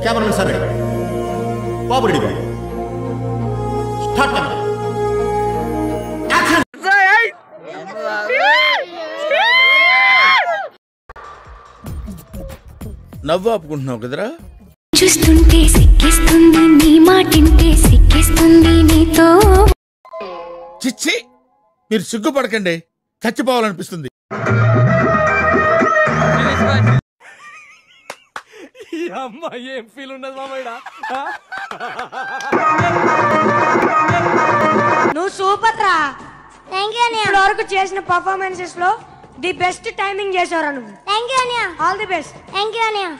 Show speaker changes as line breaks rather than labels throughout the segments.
Cameraman sir ready, बाबू ready, start camera, action.
నవ్వు ఆపుకుంటున్నావు కదరా?
చూస్తుంటే సిక్కిస్తుంది నీ మాటింటే సిక్కిస్తుంది నీతో.
చిచ్చి, మీరు సిగ్గుపడకండి, చచ్చిపోవాలనిపిస్తుంది.
ఏం ఫీల్ ఉండదు మామయ్య.
నువ్వు సూపర్ రా. ఇప్పటి వరకు చేసిన పర్ఫార్మెన్సెస్ లో ది బెస్ట్ టైమింగ్ చేసావురా నువ్వు. థ్యాంక్ యూ అనియా. All the best. Thank you అనియా.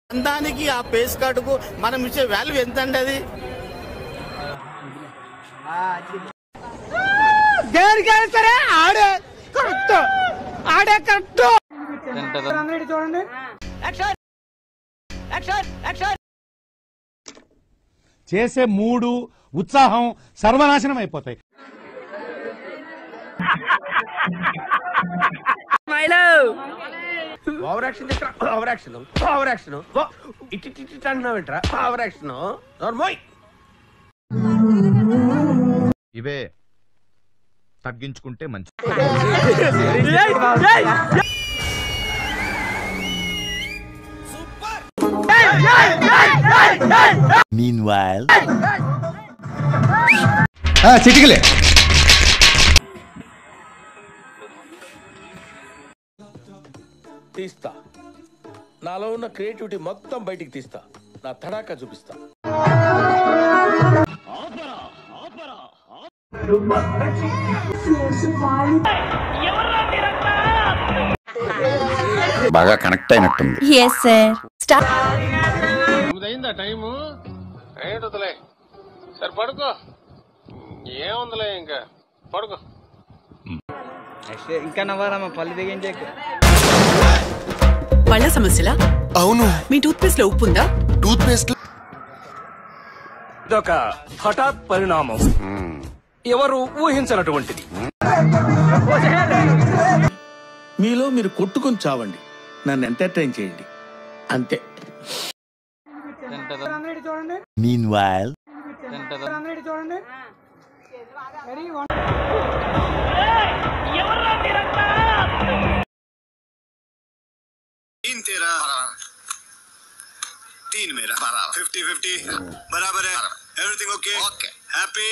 అందానికి ఆ పేస్ కార్డుకు మనం ఇచ్చే వాల్యూ ఎంత అండి? అది
దేనికైనా సరే ఆడే కరెక్ట్, ఆడే కరెక్ట్. చూడండి,
చేసే మూడు ఉత్సాహం సర్వనాశనం అయిపోతాయి.
Over action over action over action ఇట్టి అంటున్నావేంట్రా? Over action నోర్మోయ్.
ఇవే తగ్గించుకుంటే మంచి.
Meanwhile,
చిటికలే
తీస్తా, నాలో ఉన్న క్రియేటివిటీ మొత్తం బయటికి తీస్తా, నా తడాకా చూపిస్తా.
బాగా కనెక్ట్ అయినట్టుంది.
yes sir. start.
అయిందా టైము? ఏంటలే సరే పడుకో, ఏముందిలే ఇంకా పడుకో.
ఇంకా నవ్వాలమ్మా, పళ్ళు దిగించే.
పళ్ళ సమస్యలా?
అవును.
మీ టూత్ పేస్ట్ లో ఉప్పు ఉందా?
టూత్ పేస్ట్
ఇదొక హఠాత్ పరిణామం, ఎవరు ఊహించినటువంటిది.
మీలో మీరు కొట్టుకొని చావండి, నన్ను ఎంటర్టైన్ చేయండి, అంతే.
Meanwhile,
చూడండి.
तीन तेरा 3 मेरा 50-50 बराबर है. Everything okay? हैप्पी?